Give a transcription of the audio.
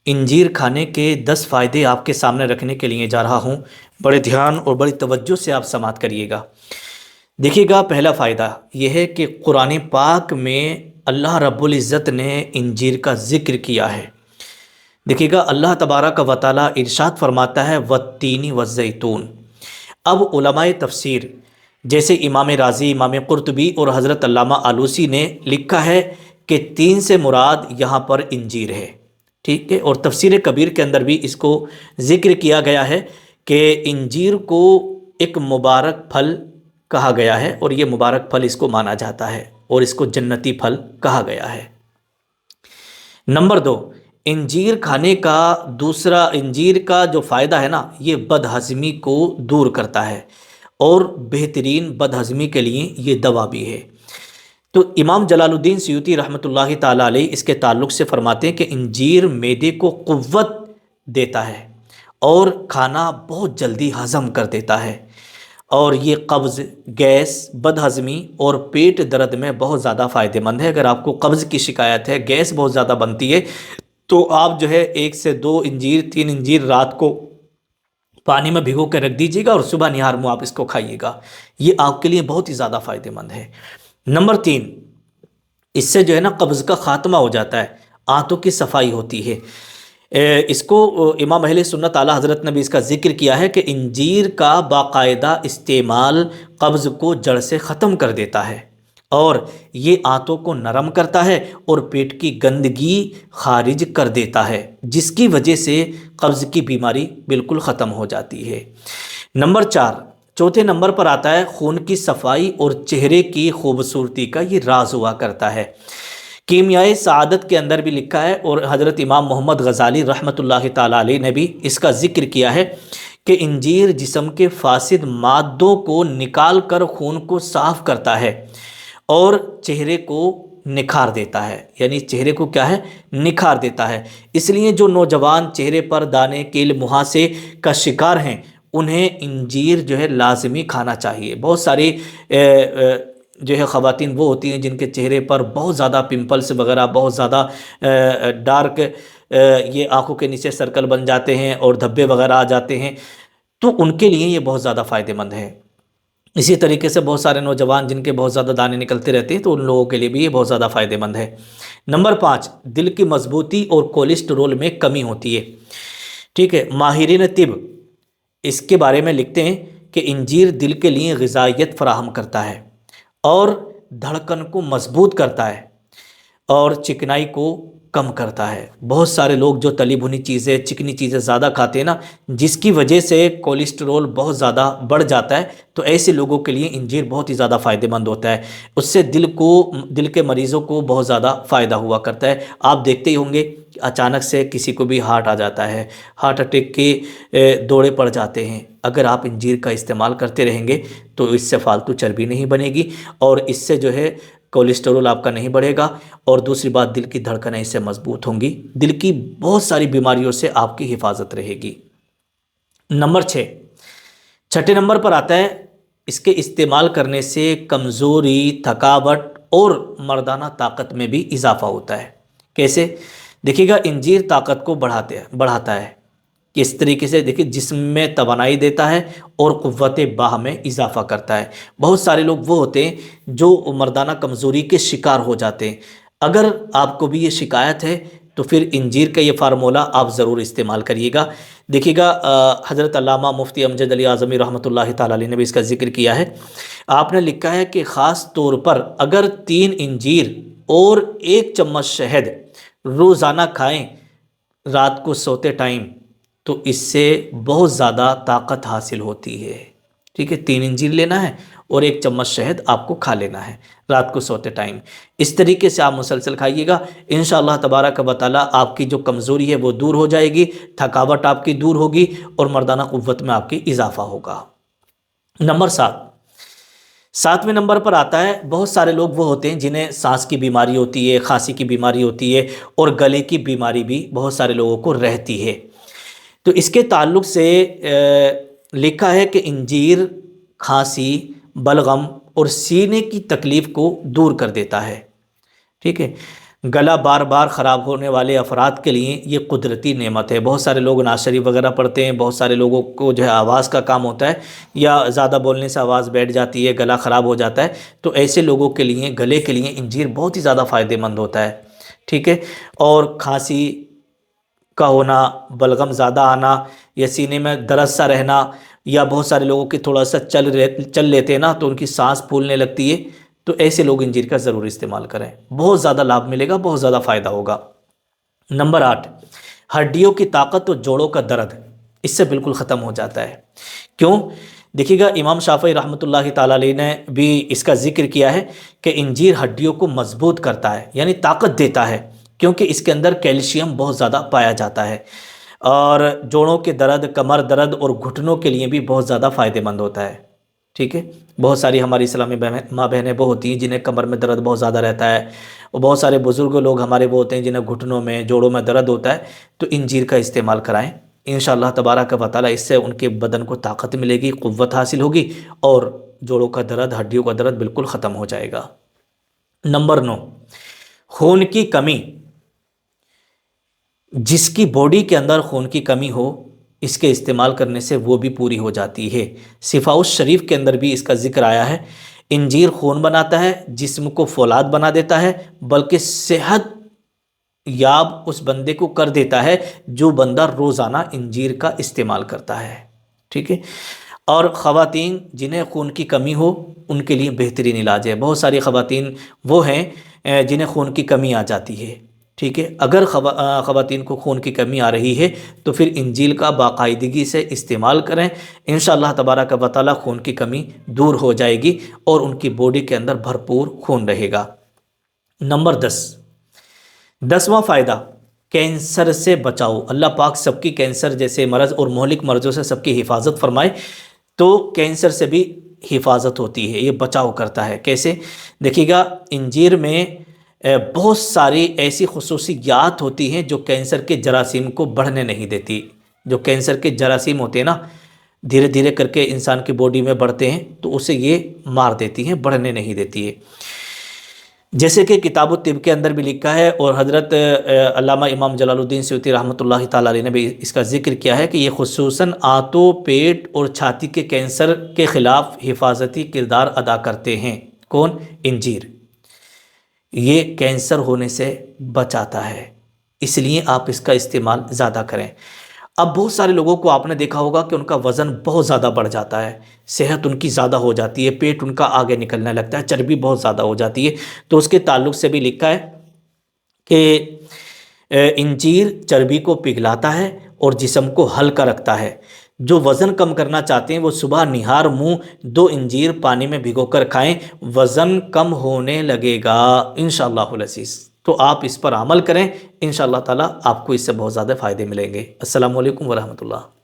انجیر کھانے کے 10 فائدے آپ کے سامنے رکھنے کے لیے جا رہا ہوں۔ بڑے دھیان اور بڑی توجہ سے آپ سماعت کریے گا۔ دیکھیے گا، پہلا فائدہ یہ ہے کہ قرآن پاک میں اللہ رب العزت نے انجیر کا ذکر کیا ہے۔ دیکھیے گا، اللہ تبارک و تعالیٰ ارشاد فرماتا ہے والتین والزیتون۔ اب علماء تفسیر جیسے امام رازی، امام قرطبی اور حضرت علامہ آلوسی نے لکھا ہے کہ تین سے مراد یہاں پر انجیر ہے، ٹھیک ہے۔ اور تفسیر کبیر کے اندر بھی اس کو ذکر کیا گیا ہے کہ انجیر کو ایک مبارک پھل کہا گیا ہے، اور یہ مبارک پھل اس کو مانا جاتا ہے، اور اس کو جنتی پھل کہا گیا ہے۔ نمبر 2، انجیر کھانے کا دوسرا، انجیر کا جو فائدہ ہے نا، یہ بد ہضمی کو دور کرتا ہے، اور بہترین بد ہضمی کے لیے یہ دوا بھی ہے۔ تو امام جلال الدین سیوطی رحمۃ اللہ تعالیٰ علیہ اس کے تعلق سے فرماتے ہیں کہ انجیر معدے کو قوت دیتا ہے، اور کھانا بہت جلدی ہضم کر دیتا ہے، اور یہ قبض، گیس، بد ہضمی اور پیٹ درد میں بہت زیادہ فائدہ مند ہے۔ اگر آپ کو قبض کی شکایت ہے، گیس بہت زیادہ بنتی ہے، تو آپ جو ہے 1 سے 2 انجیر، 3 انجیر رات کو پانی میں بھگو کے رکھ دیجیے گا، اور صبح نہار منہ آپ اس کو کھائیے گا۔ یہ آپ کے لیے بہت ہی زیادہ فائدہ مند ہے۔ نمبر 3، اس سے جو ہے نا قبض کا خاتمہ ہو جاتا ہے، آنتوں کی صفائی ہوتی ہے۔ اس کو امام اہل سنت اعلیٰ حضرت نے بھی اس کا ذکر کیا ہے کہ انجیر کا باقاعدہ استعمال قبض کو جڑ سے ختم کر دیتا ہے، اور یہ آنتوں کو نرم کرتا ہے، اور پیٹ کی گندگی خارج کر دیتا ہے، جس کی وجہ سے قبض کی بیماری بالکل ختم ہو جاتی ہے۔ نمبر 4، چوتھے نمبر پر آتا ہے خون کی صفائی اور چہرے کی خوبصورتی کا یہ راز ہوا کرتا ہے۔ کیمیائے سعادت کے اندر بھی لکھا ہے، اور حضرت امام محمد غزالی رحمۃ اللہ تعالیٰ علیہ نے بھی اس کا ذکر کیا ہے کہ انجیر جسم کے فاسد مادوں کو نکال کر خون کو صاف کرتا ہے، اور چہرے کو نکھار دیتا ہے، یعنی چہرے کو کیا ہے، نکھار دیتا ہے۔ اس لیے جو نوجوان چہرے پر دانے، کیل، مہاسے کا شکار ہیں، انہیں انجیر جو ہے لازمی کھانا چاہیے۔ بہت ساری جو ہے خواتین وہ ہوتی ہیں جن کے چہرے پر بہت زیادہ پمپلس وغیرہ، بہت زیادہ ڈارک، یہ آنکھوں کے نیچے سرکل بن جاتے ہیں اور دھبے وغیرہ آ جاتے ہیں، تو ان کے لیے یہ بہت زیادہ فائدہ مند ہے۔ اسی طریقے سے بہت سارے نوجوان جن کے بہت زیادہ دانے نکلتے رہتے ہیں، تو ان لوگوں کے لیے بھی یہ بہت زیادہ فائدہ مند ہے۔ نمبر 5، دل کی مضبوطی اور کولیسٹرول میں کمی ہوتی ہے، ٹھیک ہے۔ ماہرین طب اس کے بارے میں لکھتے ہیں کہ انجیر دل کے لیے غذائیت فراہم کرتا ہے، اور دھڑکن کو مضبوط کرتا ہے، اور چکنائی کو کم کرتا ہے۔ بہت سارے لوگ جو تلی بھنی چیزیں، چکنی چیزیں زیادہ کھاتے ہیں نا، جس کی وجہ سے کولیسٹرول بہت زیادہ بڑھ جاتا ہے، تو ایسے لوگوں کے لیے انجیر بہت ہی زیادہ فائدہ مند ہوتا ہے۔ اس سے دل کے مریضوں کو بہت زیادہ فائدہ ہوا کرتا ہے۔ آپ دیکھتے ہی ہوں گے کہ اچانک سے کسی کو بھی ہارٹ آ جاتا ہے، ہارٹ اٹیک کے دوڑے پڑ جاتے ہیں۔ اگر آپ انجیر کا استعمال کرتے رہیں گے تو اس سے فالتو چربی نہیں بنے گی، اور اس سے جو ہے کولیسٹرول آپ کا نہیں بڑھے گا، اور دوسری بات، دل کی دھڑکنیں اس سے مضبوط ہوں گی، دل کی بہت ساری بیماریوں سے آپ کی حفاظت رہے گی۔ نمبر 6، چھٹے نمبر پر آتا ہے اس کے استعمال کرنے سے کمزوری، تھکاوٹ اور مردانہ طاقت میں بھی اضافہ ہوتا ہے۔ کیسے؟ دیکھیے گا، انجیر طاقت کو بڑھاتا ہے، کس طریقے سے؟ دیکھیں، جسم میں توانائی دیتا ہے، اور قوت باہ میں اضافہ کرتا ہے۔ بہت سارے لوگ وہ ہوتے ہیں جو مردانہ کمزوری کے شکار ہو جاتے ہیں۔ اگر آپ کو بھی یہ شکایت ہے تو پھر انجیر کا یہ فارمولہ آپ ضرور استعمال کریے گا۔ دیکھیے گا، حضرت علامہ مفتی امجد علی اعظمی رحمۃ اللہ تعالیٰ علیہ نے بھی اس کا ذکر کیا ہے۔ آپ نے لکھا ہے کہ خاص طور پر اگر 3 انجیر اور 1 چمچ شہد روزانہ کھائیں رات کو سوتے ٹائم، تو اس سے بہت زیادہ طاقت حاصل ہوتی ہے، ٹھیک ہے۔ 3 انجیر لینا ہے، اور 1 چمچ شہد آپ کو کھا لینا ہے رات کو سوتے ٹائم۔ اس طریقے سے آپ مسلسل کھائیے گا، انشاءاللہ تبارک و تعالیٰ آپ کی جو کمزوری ہے وہ دور ہو جائے گی، تھکاوٹ آپ کی دور ہوگی، اور مردانہ قوت میں آپ کی اضافہ ہوگا۔ نمبر 7، 7ویں نمبر پر آتا ہے، بہت سارے لوگ وہ ہوتے ہیں جنہیں سانس کی بیماری ہوتی ہے، کھانسی کی بیماری ہوتی ہے، اور گلے کی بیماری بھی بہت سارے لوگوں کو رہتی ہے۔ تو اس کے تعلق سے لکھا ہے کہ انجیر کھانسی، بلغم اور سینے کی تکلیف کو دور کر دیتا ہے، ٹھیک ہے۔ گلا بار بار خراب ہونے والے افراد کے لیے یہ قدرتی نعمت ہے۔ بہت سارے لوگ نعت شریف وغیرہ پڑھتے ہیں، بہت سارے لوگوں کو جو ہے آواز کا کام ہوتا ہے، یا زیادہ بولنے سے آواز بیٹھ جاتی ہے، گلا خراب ہو جاتا ہے، تو ایسے لوگوں کے لیے، گلے کے لیے انجیر بہت ہی زیادہ فائدہ مند ہوتا ہے، ٹھیک ہے۔ اور کھانسی کا ہونا، بلغم زیادہ آنا، یا سینے میں درد سا رہنا، یا بہت سارے لوگوں کے تھوڑا سا چل لیتے ہیں نا تو ان کی سانس پھولنے لگتی ہے، تو ایسے لوگ انجیر کا ضرور استعمال کریں، بہت زیادہ لابھ ملے گا، بہت زیادہ فائدہ ہوگا۔ نمبر 8، ہڈیوں کی طاقت اور جوڑوں کا درد اس سے بالکل ختم ہو جاتا ہے۔ کیوں؟ دیکھیے گا، امام شافعی رحمۃ اللہ تعالیٰ علیہ نے بھی اس کا ذکر کیا ہے کہ انجیر ہڈیوں کو مضبوط کرتا ہے، یعنی طاقت دیتا ہے، کیونکہ اس کے اندر کیلشیم بہت زیادہ پایا جاتا ہے، اور جوڑوں کے درد، کمر درد اور گھٹنوں کے لیے بھی بہت زیادہ فائدہ مند ہوتا ہے، ٹھیک ہے۔ بہت ساری ہماری اسلامی ماں بہنیں وہ ہوتی ہیں جنہیں کمر میں درد بہت زیادہ رہتا ہے، اور بہت سارے بزرگ لوگ ہمارے وہ ہوتے ہیں جنہیں گھٹنوں میں، جوڑوں میں درد ہوتا ہے، تو انجیر کا استعمال کرائیں، انشاءاللہ تبارک و تعالیٰ اس سے ان کے بدن کو طاقت ملے گی، قوت حاصل ہوگی، اور جوڑوں کا درد، ہڈیوں کا درد بالکل ختم ہو جائے گا۔ نمبر 9، خون کی کمی، جس کی باڈی کے اندر خون کی کمی ہو، اس کے استعمال کرنے سے وہ بھی پوری ہو جاتی ہے۔ شفاء الشریف کے اندر بھی اس کا ذکر آیا ہے، انجیر خون بناتا ہے، جسم کو فولاد بنا دیتا ہے، بلکہ صحت یاب اس بندے کو کر دیتا ہے جو بندہ روزانہ انجیر کا استعمال کرتا ہے، ٹھیک ہے۔ اور خواتین جنہیں خون کی کمی ہو، ان کے لیے بہترین علاج ہے۔ بہت ساری خواتین وہ ہیں جنہیں خون کی کمی آ جاتی ہے، ٹھیک ہے۔ اگر خواتین کو خون کی کمی آ رہی ہے تو پھر انجیل کا باقاعدگی سے استعمال کریں، انشاءاللہ تبارک و تعالیٰ خون کی کمی دور ہو جائے گی اور ان کی باڈی کے اندر بھرپور خون رہے گا۔ نمبر 10واں فائدہ، کینسر سے بچاؤ۔ اللہ پاک سب کی کینسر جیسے مرض اور مہلک مرضوں سے سب کی حفاظت فرمائے، تو کینسر سے بھی حفاظت ہوتی ہے، یہ بچاؤ کرتا ہے۔ کیسے؟ دیکھیے گا، انجیر میں بہت ساری ایسی خصوصیات ہوتی ہیں جو کینسر کے جراثیم کو بڑھنے نہیں دیتی۔ جو کینسر کے جراثیم ہوتے ہیں نا، دھیرے دھیرے کر کے انسان کی باڈی میں بڑھتے ہیں، تو اسے یہ مار دیتی ہیں، بڑھنے نہیں دیتی ہے۔ جیسے کہ کتاب الطب کے اندر بھی لکھا ہے، اور حضرت علامہ امام جلال الدین سیوطی رحمۃ اللہ تعالیٰ علیہ نے بھی اس کا ذکر کیا ہے کہ یہ خصوصاً آنتوں، پیٹ اور چھاتی کے کینسر کے خلاف حفاظتی کردار ادا کرتے ہیں۔ کون؟ انجیر۔ یہ کینسر ہونے سے بچاتا ہے، اس لیے آپ اس کا استعمال زیادہ کریں۔ اب بہت سارے لوگوں کو آپ نے دیکھا ہوگا کہ ان کا وزن بہت زیادہ بڑھ جاتا ہے، صحت ان کی زیادہ ہو جاتی ہے، پیٹ ان کا آگے نکلنے لگتا ہے، چربی بہت زیادہ ہو جاتی ہے، تو اس کے تعلق سے بھی لکھا ہے کہ انجیر چربی کو پگھلاتا ہے اور جسم کو ہلکا رکھتا ہے۔ جو وزن کم کرنا چاہتے ہیں وہ صبح نہار منہ 2 انجیر پانی میں بھگو کر کھائیں، وزن کم ہونے لگے گا انشاءاللہ العزیز۔ تو آپ اس پر عمل کریں، انشاءاللہ تعالیٰ آپ کو اس سے بہت زیادہ فائدے ملیں گے۔ السلام علیکم ورحمۃ اللہ۔